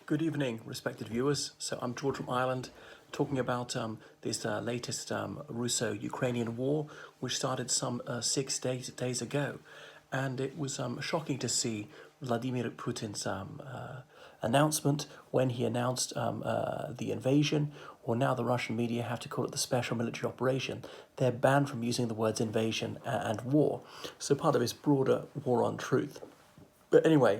Good evening, respected viewers. So I'm George from Ireland, talking about this latest Russo-Ukrainian war, which started some 6 days ago. And it was shocking to see Vladimir Putin's announcement when he announced the invasion, or now the Russian media have to call it the special military operation. They're banned from using the words invasion and war. So part of his broader war on truth. But anyway,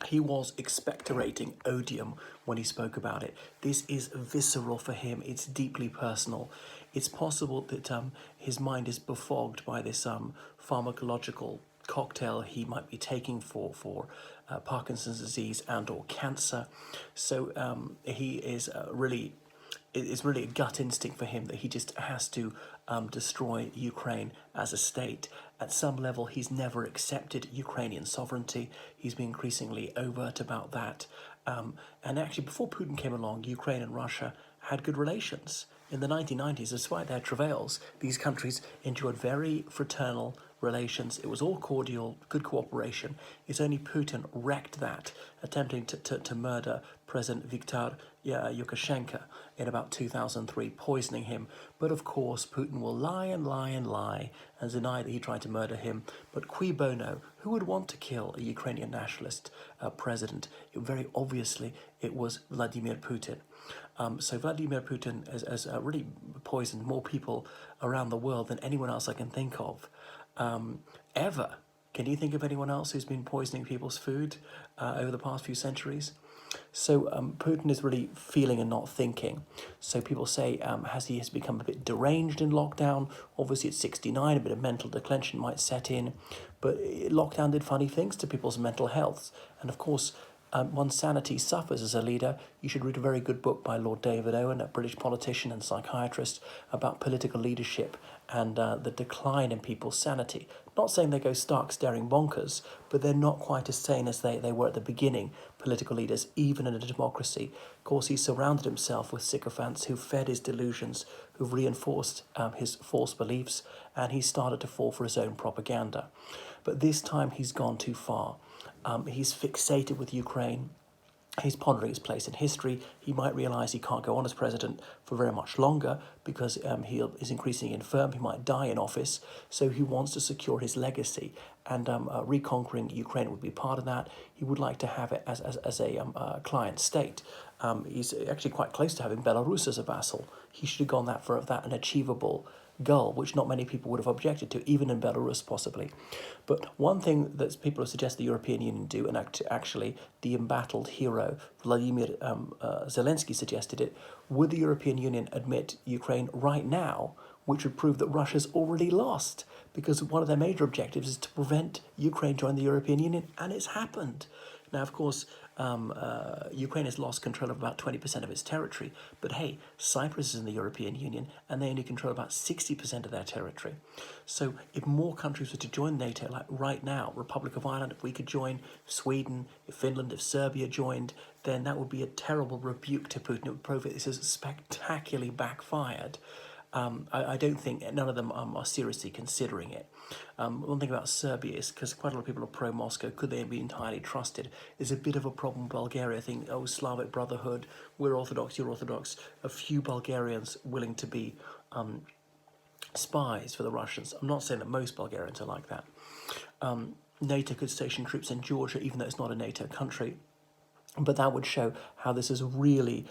he was expectorating odium when he spoke about it. This is visceral for him. It's deeply personal. It's possible that his mind is befogged by this pharmacological cocktail he might be taking for Parkinson's disease and or cancer. So he is it's really a gut instinct for him that he just has to destroy Ukraine as a state. At some level, he's never accepted Ukrainian sovereignty. He's been increasingly overt about that. And actually, before Putin came along, Ukraine and Russia had good relations. In the 1990s, despite their travails, these countries enjoyed very fraternal relations. It was all cordial, good cooperation. It's only Putin wrecked that, attempting to murder President Viktor Lukashenko in about 2003, poisoning him. But of course, Putin will lie and lie and lie and deny that he tried to murder him. But cui bono? Who would want to kill a Ukrainian nationalist president? Very obviously, it was Vladimir Putin. So Vladimir Putin has really poisoned more people around the world than anyone else I can think of. Ever. Can you think of anyone else who's been poisoning people's food over the past few centuries? So Putin is really feeling and not thinking. So people say, has he become a bit deranged in lockdown? Obviously, at 69, a bit of mental declension might set in. But lockdown did funny things to people's mental health. And of course, one's sanity suffers as a leader. You should read a very good book by Lord David Owen, a British politician and psychiatrist, about political leadership and the decline in people's sanity. Not saying they go stark staring bonkers, but they're not quite as sane as they were at the beginning, political leaders, even in a democracy. Of course, he surrounded himself with sycophants who fed his delusions, who've reinforced his false beliefs, and he started to fall for his own propaganda. But this time he's gone too far. He's fixated with Ukraine. He's pondering his place in history. He might realise he can't go on as president for very much longer because he is increasingly infirm. He might die in office. So he wants to secure his legacy. And reconquering Ukraine would be part of that. He would like to have it as a client state. He's actually quite close to having Belarus as a vassal. He should have gone for that an achievable goal, which not many people would have objected to, even in Belarus possibly. But one thing that people have suggested the European Union do, and actually the embattled hero Vladimir Zelensky suggested it, would the European Union admit Ukraine right now, which would prove that Russia's already lost, because one of their major objectives is to prevent Ukraine joining the European Union, and it's happened. Now, of course, Ukraine has lost control of about 20% of its territory, but hey, Cyprus is in the European Union and they only control about 60% of their territory. So if more countries were to join NATO, like right now, Republic of Ireland, if we could join, Sweden, if Finland, if Serbia joined, then that would be a terrible rebuke to Putin. It would prove this has spectacularly backfired. I don't think none of them are seriously considering it. One thing about Serbia is, because quite a lot of people are pro-Moscow, could they be entirely trusted? There's a bit of a problem with Bulgaria. I think, Slavic Brotherhood, we're Orthodox, you're Orthodox. A few Bulgarians willing to be spies for the Russians. I'm not saying that most Bulgarians are like that. NATO could station troops in Georgia, even though it's not a NATO country. But that would show how this has really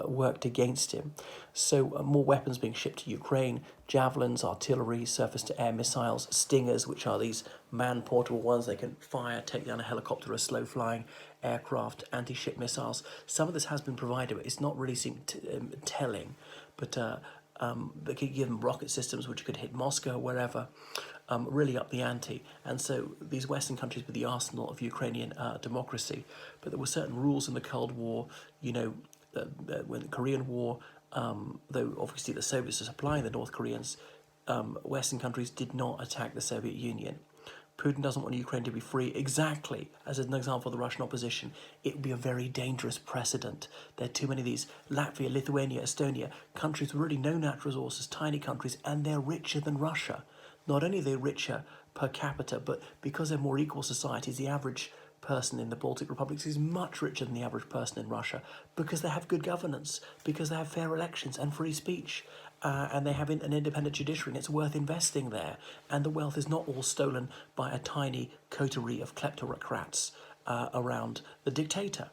worked against him. So more weapons being shipped to Ukraine, javelins, artillery, surface-to-air missiles, Stingers, which are these man-portable ones. They can fire, take down a helicopter or slow-flying aircraft, anti-ship missiles. Some of this has been provided, but it's not really telling. But they could give them rocket systems which could hit Moscow, wherever. Really up the ante. And so these Western countries with the arsenal of Ukrainian democracy, but there were certain rules in the Cold War, when the Korean War, though obviously the Soviets are supplying the North Koreans, Western countries did not attack the Soviet Union. Putin doesn't want Ukraine to be free. Exactly, as an example of the Russian opposition, it would be a very dangerous precedent. There are too many of these, Latvia, Lithuania, Estonia, countries with really no natural resources, tiny countries, and they're richer than Russia. Not only are they richer per capita, but because they're more equal societies, the average person in the Baltic republics is much richer than the average person in Russia because they have good governance, because they have fair elections and free speech, and they have an independent judiciary, and it's worth investing there. And the wealth is not all stolen by a tiny coterie of kleptocrats around the dictator.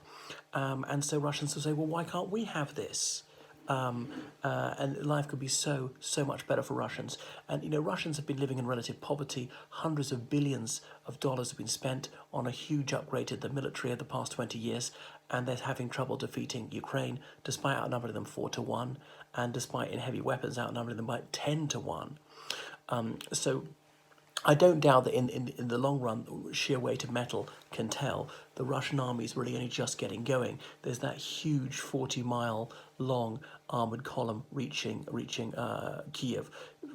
And so Russians will say, well, why can't we have this? And life could be so much better for Russians. And Russians have been living in relative poverty. Hundreds of billions of dollars have been spent on a huge upgrade to the military over the past 20 years, and they're having trouble defeating Ukraine, despite outnumbering them 4-1, and despite in heavy weapons outnumbering them by 10-1. So I don't doubt that in the long run, sheer weight of metal can tell. The Russian army is really only just getting going. There's that huge 40-mile long armoured column reaching Kiev.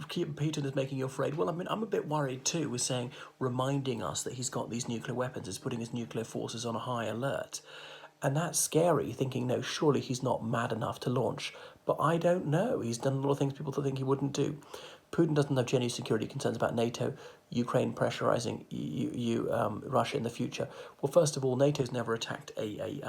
Putin is making you afraid. Well, I mean, I'm a bit worried too. We're saying, reminding us that he's got these nuclear weapons, is putting his nuclear forces on a high alert. And that's scary, thinking, no, surely he's not mad enough to launch. But I don't know. He's done a lot of things people think he wouldn't do. Putin doesn't have genuine security concerns about NATO, Ukraine pressurising Russia in the future. Well, first of all, NATO's never attacked a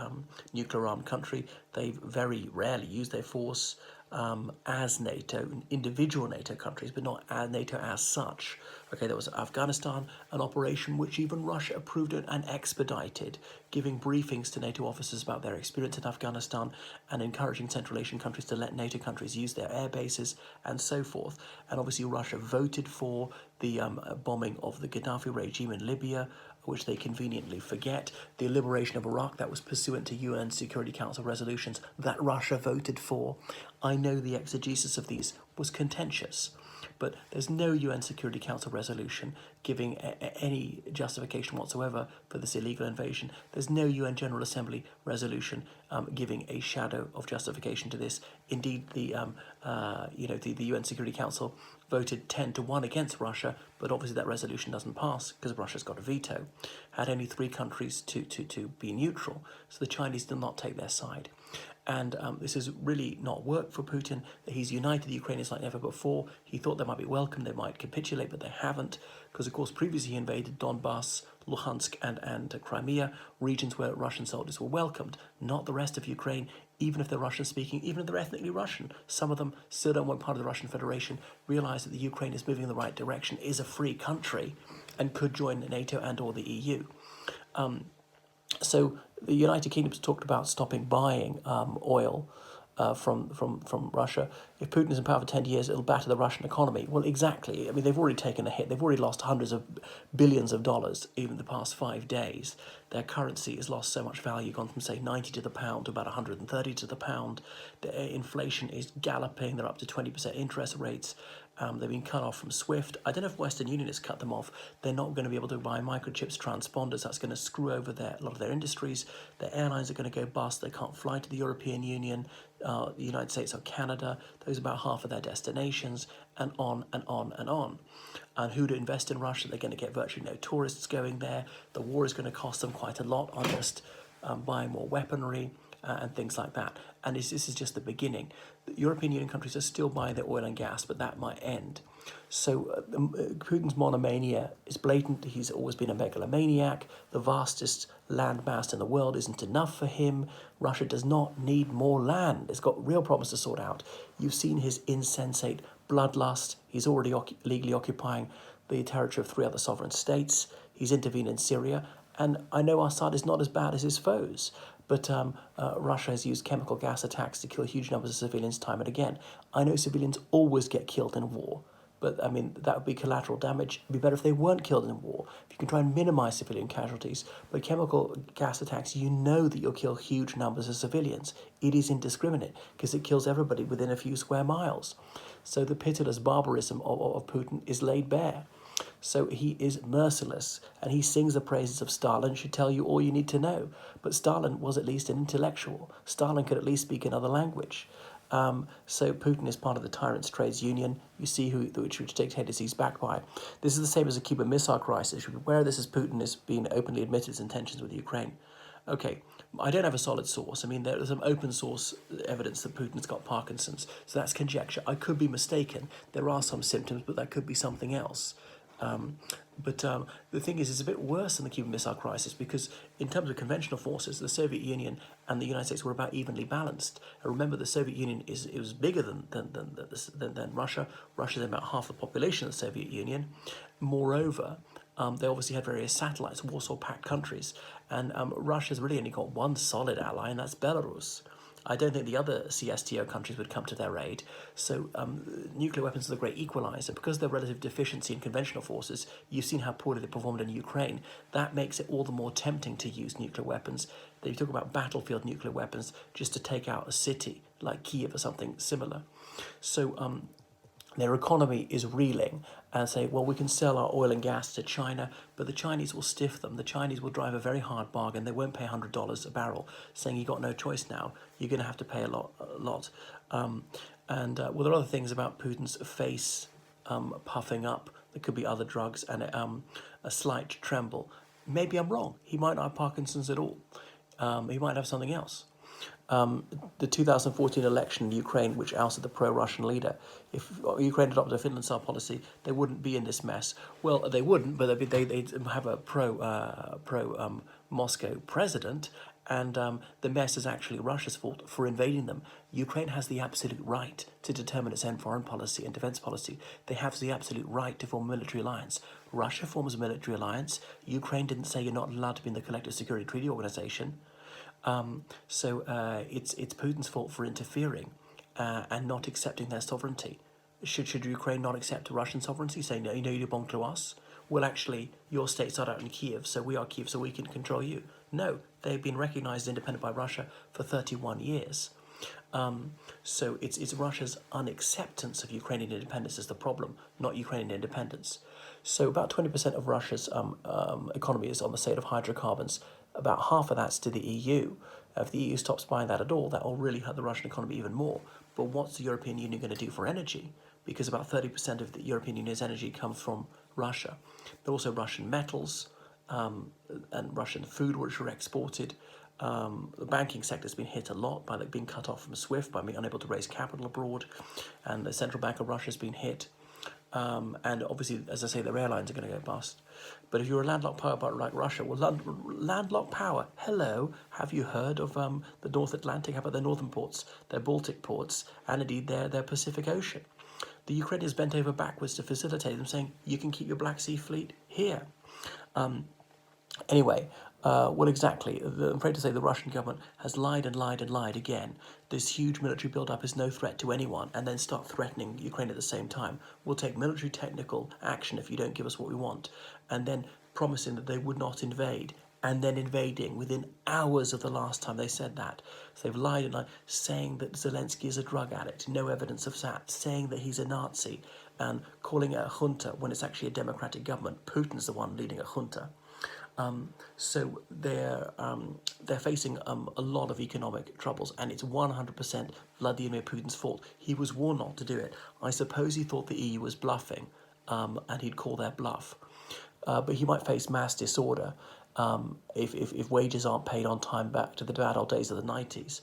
nuclear-armed country. They've very rarely used their force as NATO, individual NATO countries, but not as NATO as such. Okay, there was Afghanistan, an operation which even Russia approved and expedited, giving briefings to NATO officers about their experience in Afghanistan and encouraging Central Asian countries to let NATO countries use their air bases and so forth. And obviously Russia voted for the bombing of the Gaddafi regime in Libya, which they conveniently forget. The liberation of Iraq, that was pursuant to UN Security Council resolutions that Russia voted for. I know the exegesis of these was contentious, but there's no UN Security Council resolution giving any justification whatsoever for this illegal invasion. There's no UN General Assembly resolution giving a shadow of justification to this. Indeed, the UN Security Council voted 10-1 against Russia, but obviously that resolution doesn't pass because Russia's got a veto. Had only 3 countries to be neutral, so the Chinese did not take their side. And this has really not worked for Putin. He's united the Ukrainians like never before. He thought they might be welcome, they might capitulate, but they haven't, because of course previously he invaded Donbass, Luhansk and Crimea, regions where Russian soldiers were welcomed, not the rest of Ukraine, even if they're Russian speaking, even if they're ethnically Russian. Some of them still don't want part of the Russian Federation, realize that the Ukraine is moving in the right direction, is a free country, and could join NATO and or the EU. So the United Kingdom's talked about stopping buying oil from Russia. If Putin is in power for 10 years, it'll batter the Russian economy. Well, exactly. I mean, they've already taken a hit. They've already lost hundreds of billions of dollars even the past 5 days. Their currency has lost so much value, gone from, say, 90 to the pound to about 130 to the pound. The inflation is galloping. They're up to 20% interest rates. They've been cut off from SWIFT. I don't know if Western Union has cut them off. They're not going to be able to buy microchips, transponders. That's going to screw over a lot of their industries. Their airlines are going to go bust. They can't fly to the European Union, the United States or Canada. Those are about half of their destinations, and on and on and on. And who to invest in Russia? They're going to get virtually no tourists going there. The war is going to cost them quite a lot on just buying more weaponry and things like that. And this is just the beginning. The European Union countries are still buying their oil and gas, but that might end. So Putin's monomania is blatant. He's always been a megalomaniac. The vastest land mass in the world isn't enough for him. Russia does not need more land. It's got real problems to sort out. You've seen his insensate bloodlust. He's already illegally occupying the territory of 3 other sovereign states. He's intervened in Syria. And I know Assad is not as bad as his foes, but Russia has used chemical gas attacks to kill huge numbers of civilians time and again. I know civilians always get killed in war, but I mean, that would be collateral damage. It'd be better if they weren't killed in war. If you can try and minimize civilian casualties. But chemical gas attacks, you know that you'll kill huge numbers of civilians. It is indiscriminate because it kills everybody within a few square miles. So the pitiless barbarism of Putin is laid bare. So he is merciless, and he sings the praises of Stalin, should tell you all you need to know. But Stalin was at least an intellectual. Stalin could at least speak another language. So Putin is part of the tyrant's trades union. You see which dictators he's backed by. This is the same as the Cuban Missile Crisis. You should be aware of this, as Putin has been openly admitted his intentions with Ukraine. Okay, I don't have a solid source. I mean, there's some open source evidence that Putin's got Parkinson's, so that's conjecture. I could be mistaken. There are some symptoms, but that could be something else. But the thing is, it's a bit worse than the Cuban Missile Crisis because, in terms of conventional forces, the Soviet Union and the United States were about evenly balanced. And remember, the Soviet Union it was bigger than Russia. Russia had about half the population of the Soviet Union. Moreover, they obviously had various satellites, Warsaw Pact countries, and Russia's really only got one solid ally, and that's Belarus. I don't think the other CSTO countries would come to their aid. So nuclear weapons are the great equalizer. Because of their relative deficiency in conventional forces, you've seen how poorly they performed in Ukraine. That makes it all the more tempting to use nuclear weapons. They talk about battlefield nuclear weapons just to take out a city like Kiev or something similar. So their economy is reeling and say, well, we can sell our oil and gas to China, but the Chinese will stiff them. The Chinese will drive a very hard bargain. They won't pay $100 a barrel, saying you got no choice now. You're going to have to pay a lot. Well, there are other things about Putin's face puffing up. There could be other drugs and a slight tremble. Maybe I'm wrong. He might not have Parkinson's at all. He might have something else. The 2014 election in Ukraine, which ousted the pro-Russian leader, if Ukraine adopted a Finland-style policy, they wouldn't be in this mess. Well, they wouldn't, but they'd have a pro-Moscow president, and the mess is actually Russia's fault for invading them. Ukraine has the absolute right to determine its own foreign policy and defense policy. They have the absolute right to form a military alliance. Russia forms a military alliance. Ukraine didn't say you're not allowed to be in the Collective Security Treaty Organization. So it's Putin's fault for interfering and not accepting their sovereignty. Should Ukraine not accept Russian sovereignty, saying, no, you belong to us? Well, actually, your states are out in Kiev, so we are Kiev, so we can control you. No, they've been recognized as independent by Russia for 31 years. So it's Russia's unacceptance of Ukrainian independence is the problem, not Ukrainian independence. So about 20% of Russia's economy is on the sale of hydrocarbons. About half of that's to the EU. If the EU stops buying that at all, that will really hurt the Russian economy even more. But what's the European Union going to do for energy? Because about 30% of the European Union's energy comes from Russia. But also Russian metals and Russian food, which are exported. The banking sector has been hit a lot by being cut off from SWIFT, by being unable to raise capital abroad. And the Central Bank of Russia has been hit. And obviously, as I say, their airlines are going to go bust. But if you're a landlocked power like Russia, well, landlocked power, hello, have you heard of the North Atlantic? How about their northern ports, their Baltic ports, and indeed their Pacific Ocean? The Ukrainians bent over backwards to facilitate them, saying, you can keep your Black Sea fleet here. Anyway, well, exactly. I'm afraid to say the Russian government has lied and lied and lied again. This huge military build-up is no threat to anyone, and then start threatening Ukraine at the same time. We'll take military technical action if you don't give us what we want, and then promising that they would not invade, and then invading within hours of the last time they said that. So they've lied and lied, saying that Zelensky is a drug addict, no evidence of that, saying that he's a Nazi, and calling it a junta when it's actually a democratic government. Putin's the one leading a junta. So they're facing a lot of economic troubles, and it's 100% Vladimir Putin's fault. He was warned not to do it. I suppose he thought the EU was bluffing, and he'd call their bluff. But he might face mass disorder if wages aren't paid on time, back to the bad old days of the 90s.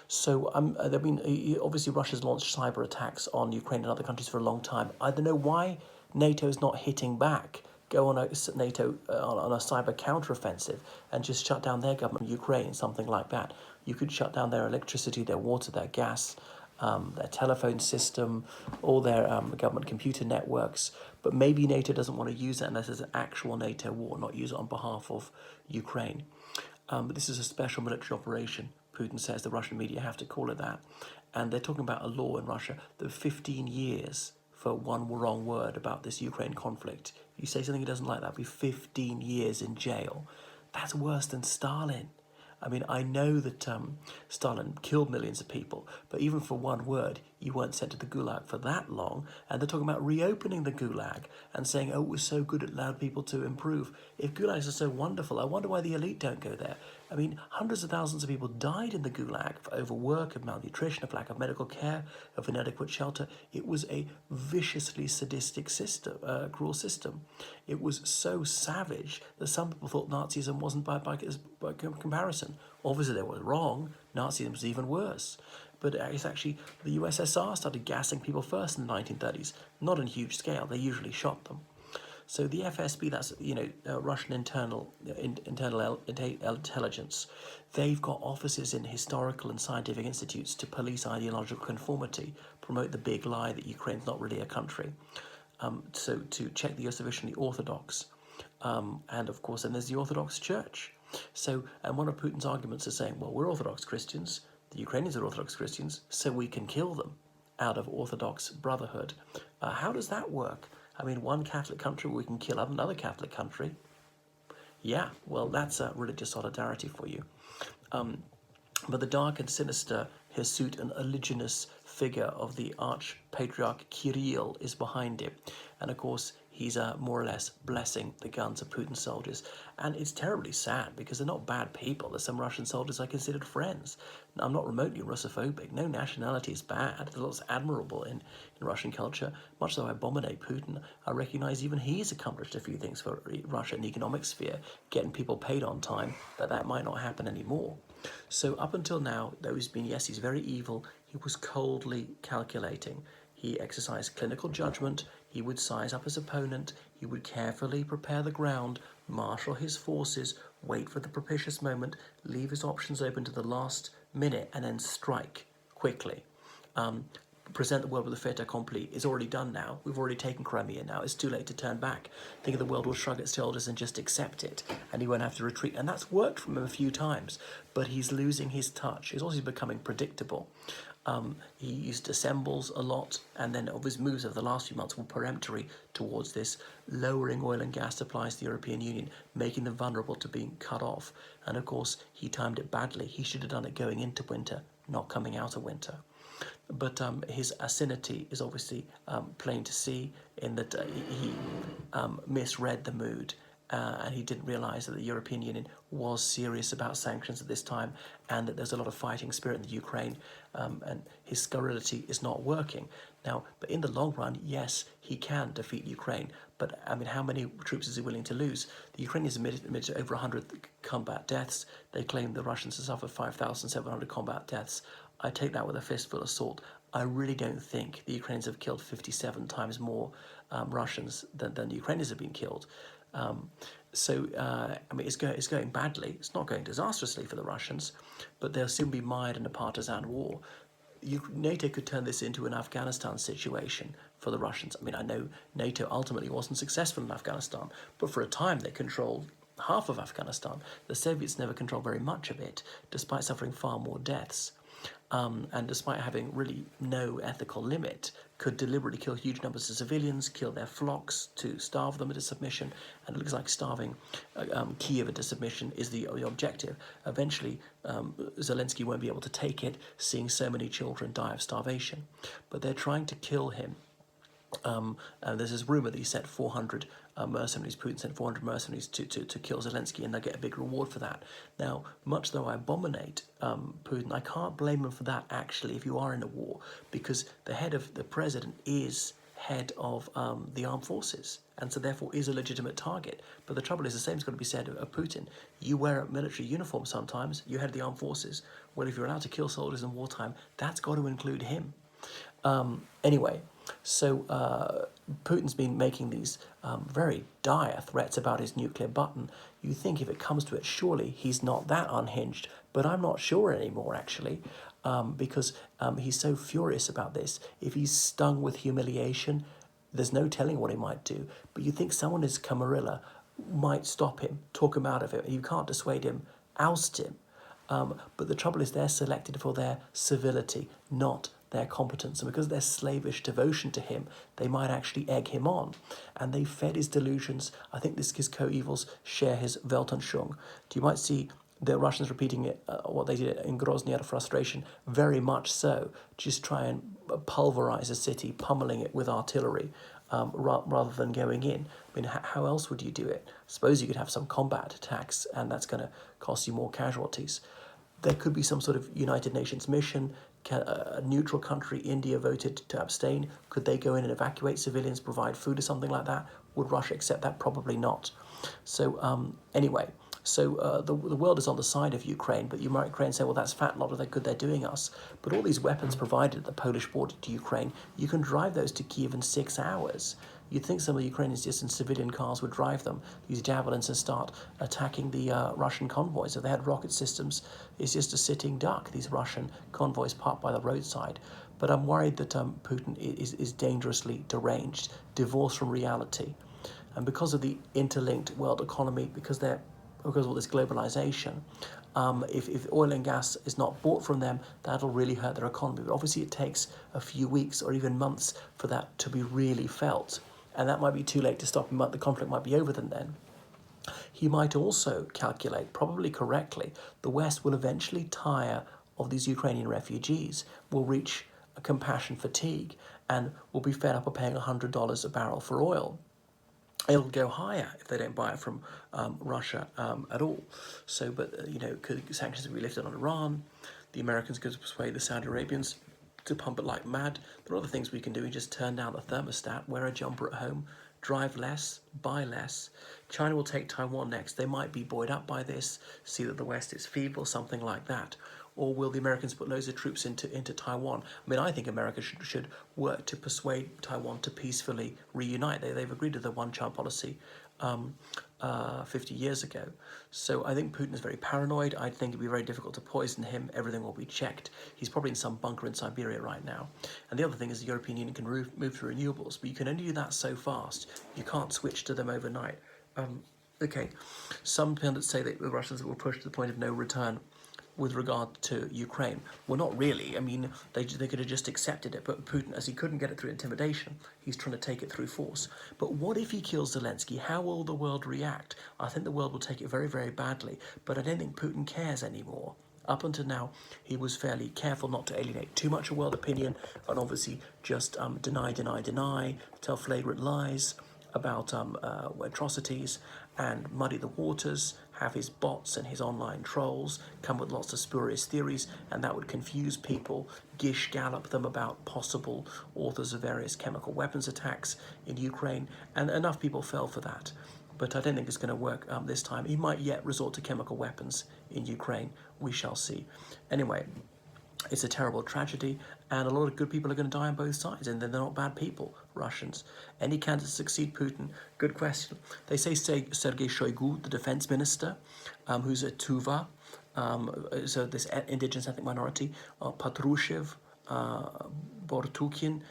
So obviously Russia's launched cyber attacks on Ukraine and other countries for a long time. I don't know why NATO is not hitting back. Go on NATO on a cyber counteroffensive and just shut down their government, Ukraine, something like that. You could shut down their electricity, their water, their gas, their telephone system, all their government computer networks. But maybe NATO doesn't want to use that unless it's an actual NATO war, not use it on behalf of Ukraine. But this is a special military operation. Putin says the Russian media have to call it that. And they're talking about a law in Russia that 15 years for one wrong word about this Ukraine conflict. If you say something he doesn't like, that'll be 15 years in jail. That's worse than Stalin. I mean, I know that Stalin killed millions of people, but even for one word, you weren't sent to the Gulag for that long. And they're talking about reopening the Gulag and saying, oh, it was so good, it allowed people to improve. If Gulags are so wonderful, I wonder why the elite don't go there. I mean, hundreds of thousands of people died in the Gulag for overwork, of malnutrition, of lack of medical care, of inadequate shelter. It was a viciously sadistic system, cruel system. It was so savage that some people thought Nazism wasn't by comparison. Obviously, they were wrong. Nazism was even worse. But it's actually the USSR started gassing people first in the 1930s, not on a huge scale. They usually shot them. So the FSB, that's Russian intelligence. They've got offices in historical and scientific institutes to police ideological conformity, promote the big lie that Ukraine's not really a country. So to check the US officially Orthodox, and of course, then there's the Orthodox Church. So, and one of Putin's arguments is saying, well, we're Orthodox Christians, the Ukrainians are Orthodox Christians, so we can kill them out of Orthodox brotherhood. How does that work? I mean, one Catholic country, we can kill another Catholic country. Yeah, well, that's religious solidarity for you. But the dark and sinister hirsute and oleaginous figure of the Archpatriarch Kirill is behind it. And of course, he's more or less blessing the guns of Putin's soldiers. And it's terribly sad because they're not bad people. There's some Russian soldiers I considered friends. I'm not remotely Russophobic. No nationality is bad. There's lots admirable in Russian culture. Much though I abominate Putin, I recognize even he's accomplished a few things for Russia in the economic sphere, getting people paid on time, but that might not happen anymore. So up until now, though he's been, yes, he's very evil, he was coldly calculating. He exercised clinical judgment, he would size up his opponent, he would carefully prepare the ground, marshal his forces, wait for the propitious moment, leave his options open to the last minute, and then strike quickly. Present the world with a fait accompli is already done now. We've already taken Crimea now. It's too late to turn back. I think the world will shrug its shoulders and just accept it, and he won't have to retreat. And that's worked for him a few times, but he's losing his touch. He's also becoming predictable. He used dissembles a lot, and then of his moves over the last few months were peremptory towards this, lowering oil and gas supplies to the European Union, making them vulnerable to being cut off. And of course, he timed it badly. He should have done it going into winter, not coming out of winter. But his acidity is obviously plain to see in that he misread the mood, and he didn't realise that the European Union was serious about sanctions at this time, and that there's a lot of fighting spirit in the Ukraine, and his scurrility is not working. Now, but in the long run, yes, he can defeat Ukraine, but I mean, how many troops is he willing to lose? The Ukrainians admitted to over 100 combat deaths. They claim the Russians have suffered 5,700 combat deaths. I take that with a fistful of salt. I really don't think the Ukrainians have killed 57 times more Russians than the Ukrainians have been killed. I mean, it's going badly. It's not going disastrously for the Russians, but they'll soon be mired in a partisan war. NATO could turn this into an Afghanistan situation for the Russians. I mean, I know NATO ultimately wasn't successful in Afghanistan, but for a time they controlled half of Afghanistan. The Soviets never controlled very much of it, despite suffering far more deaths. And despite having really no ethical limit, could deliberately kill huge numbers of civilians, kill their flocks to starve them into submission, and it looks like starving Kiev into submission is the objective. Eventually, Zelensky won't be able to take it, seeing so many children die of starvation. But they're trying to kill him. And there's this rumour that he sent 400 mercenaries, Putin sent 400 mercenaries to kill Zelensky, and they'll get a big reward for that. Now, much though I abominate Putin, I can't blame him for that, actually, if you are in a war, because the president is head of the armed forces, and so therefore is a legitimate target. But the trouble is, the same's got to be said of Putin. You wear a military uniform sometimes, you head the armed forces. Well, if you're allowed to kill soldiers in wartime, that's got to include him. Anyway, so Putin's been making these very dire threats about his nuclear button. You think if it comes to it, surely he's not that unhinged, but I'm not sure anymore, actually, because he's so furious about this. If he's stung with humiliation, there's no telling what he might do, but you think someone as Camarilla might stop him, talk him out of it. You can't dissuade him, oust him. But the trouble is they're selected for their civility, not their competence. And because of their slavish devotion to him, they might actually egg him on. And they fed his delusions. I think his co-evils share his Weltanschauung. You might see the Russians repeating it, what they did in Grozny out of frustration, very much so. Just try and pulverize a city, pummeling it with artillery, rather than going in. I mean, how else would you do it? Suppose you could have some combat attacks, and that's going to cost you more casualties. There could be some sort of United Nations mission. A neutral country, India, voted to abstain. Could they go in and evacuate civilians, provide food or something like that? Would Russia accept that? Probably not. So anyway, so the world is on the side of Ukraine, but you might Ukraine say, well, that's fat, not that good they're doing us. But all these weapons provided at the Polish border to Ukraine, you can drive those to Kiev in 6 hours. You'd think some of the Ukrainians just in civilian cars would drive them, use javelins and start attacking the Russian convoys. If they had rocket systems, it's just a sitting duck, these Russian convoys parked by the roadside. But I'm worried that Putin is dangerously deranged, divorced from reality. And because of the interlinked world economy, because of all this globalization, if oil and gas is not bought from them, that'll really hurt their economy. But obviously it takes a few weeks or even months for that to be really felt. And that might be too late to stop him, the conflict might be over then. He might also calculate, probably correctly, the West will eventually tire of these Ukrainian refugees, will reach a compassion fatigue, and will be fed up of paying $100 a barrel for oil. It'll go higher if they don't buy it from Russia at all. So, but could sanctions be lifted on Iran? The Americans could persuade the Saudi Arabians to pump it like mad. There are other things we can do. We just turn down the thermostat, wear a jumper at home, drive less, buy less. China will take Taiwan next. They might be buoyed up by this, see that the West is feeble, something like that. Or will the Americans put loads of troops into Taiwan? I mean, I think America should work to persuade Taiwan to peacefully reunite. They've agreed to the one-child policy 50 years ago. So I think Putin is very paranoid. I think it'd be very difficult to poison him. Everything will be checked. He's probably in some bunker in Siberia right now. And the other thing is the European Union can move to renewables, but you can only do that so fast. You can't switch to them overnight. Okay, some pundits say that the Russians will push to the point of no return with regard to Ukraine. Well, not really. I mean, they could have just accepted it, but Putin, as he couldn't get it through intimidation, he's trying to take it through force. But what if he kills Zelensky? How will the world react? I think the world will take it very, very badly, but I don't think Putin cares anymore. Up until now, he was fairly careful not to alienate too much of world opinion, and obviously just deny, tell flagrant lies about atrocities and muddy the waters, have his bots and his online trolls come with lots of spurious theories, and that would confuse people, gallop them about possible authors of various chemical weapons attacks in Ukraine, and enough people fell for that. But I don't think it's going to work this time. He might yet resort to chemical weapons in Ukraine. We shall see. Anyway, it's a terrible tragedy, and a lot of good people are going to die on both sides, and they're not bad people, Russians. Any candidate to succeed Putin? Good question. They say Sergei Shoigu, the defense minister, who's a Tuva, so this indigenous ethnic minority, Patrushev, Bortukin.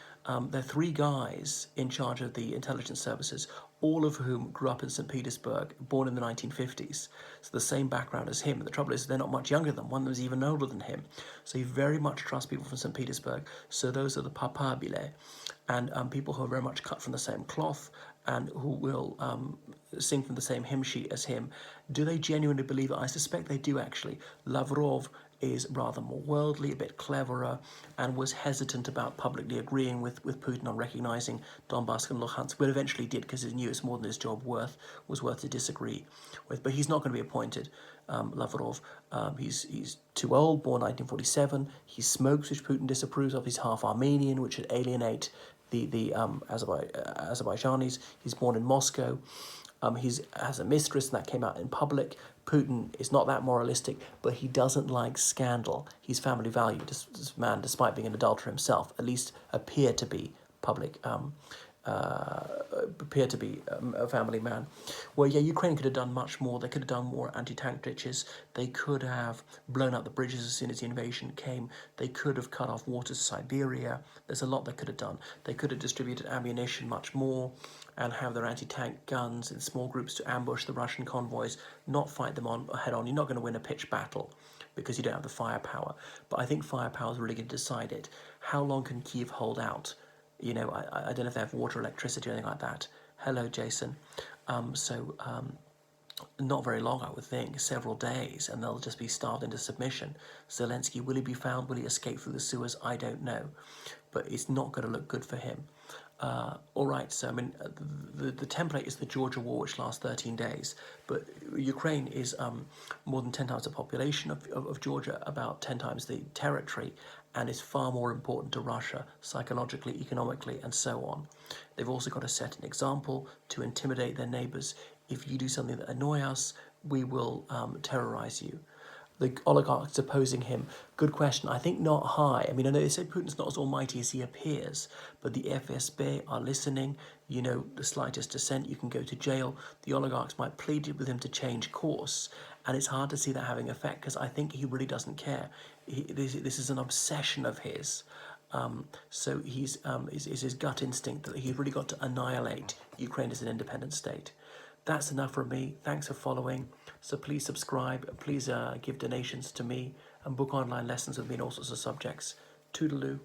They're three guys in charge of the intelligence services, all of whom grew up in St. Petersburg, born in the 1950s. So the same background as him. And the trouble is they're not much younger than him. One of them is even older than him. So he very much trusts people from St. Petersburg. So those are the papabile, and people who are very much cut from the same cloth and who will sing from the same hymn sheet as him. Do they genuinely believe it? I suspect they do, actually. Lavrov is rather more worldly, a bit cleverer, and was hesitant about publicly agreeing with Putin on recognising Donbass and Luhansk, but eventually did because he knew it's more than his job was worth to disagree with. But he's not going to be appointed, Lavrov. He's too old, born 1947. He smokes, which Putin disapproves of. He's half Armenian, which would alienate the Azerbaijanis. He's born in Moscow. He has a mistress, and that came out in public. Putin is not that moralistic, but he doesn't like scandal. He's family valued. This man, despite being an adulterer himself, at least appear to be a family man. Well, yeah, Ukraine could have done much more. They could have done more anti-tank ditches. They could have blown up the bridges as soon as the invasion came. They could have cut off water to Siberia. There's a lot they could have done. They could have distributed ammunition much more and have their anti-tank guns in small groups to ambush the Russian convoys, not fight them head-on. You're not going to win a pitched battle because you don't have the firepower. But I think firepower is really going to decide it. How long can Kyiv hold out? I don't know if they have water, electricity, or anything like that. Hello, Jason. Not very long, I would think, several days, and they'll just be starved into submission. Zelensky, will he be found? Will he escape through the sewers? I don't know. But it's not going to look good for him. All right, so I mean, the template is the Georgia War, which lasts 13 days. But Ukraine is more than 10 times the population of Georgia, about 10 times the territory, and is far more important to Russia psychologically, economically, and so on. They've also got to set an example to intimidate their neighbours. If you do something that annoys us, we will terrorize you. the oligarchs opposing him? Good question. I think not high. I mean, I know they say Putin's not as almighty as he appears, but the FSB are listening. You know, the slightest dissent, you can go to jail. The oligarchs might plead with him to change course, and it's hard to see that having effect because I think he really doesn't care. This is an obsession of his. So is his gut instinct that he's really got to annihilate Ukraine as an independent state. That's enough from me. Thanks for following. So please subscribe. Please give donations to me and book online lessons with me on all sorts of subjects. Toodaloo.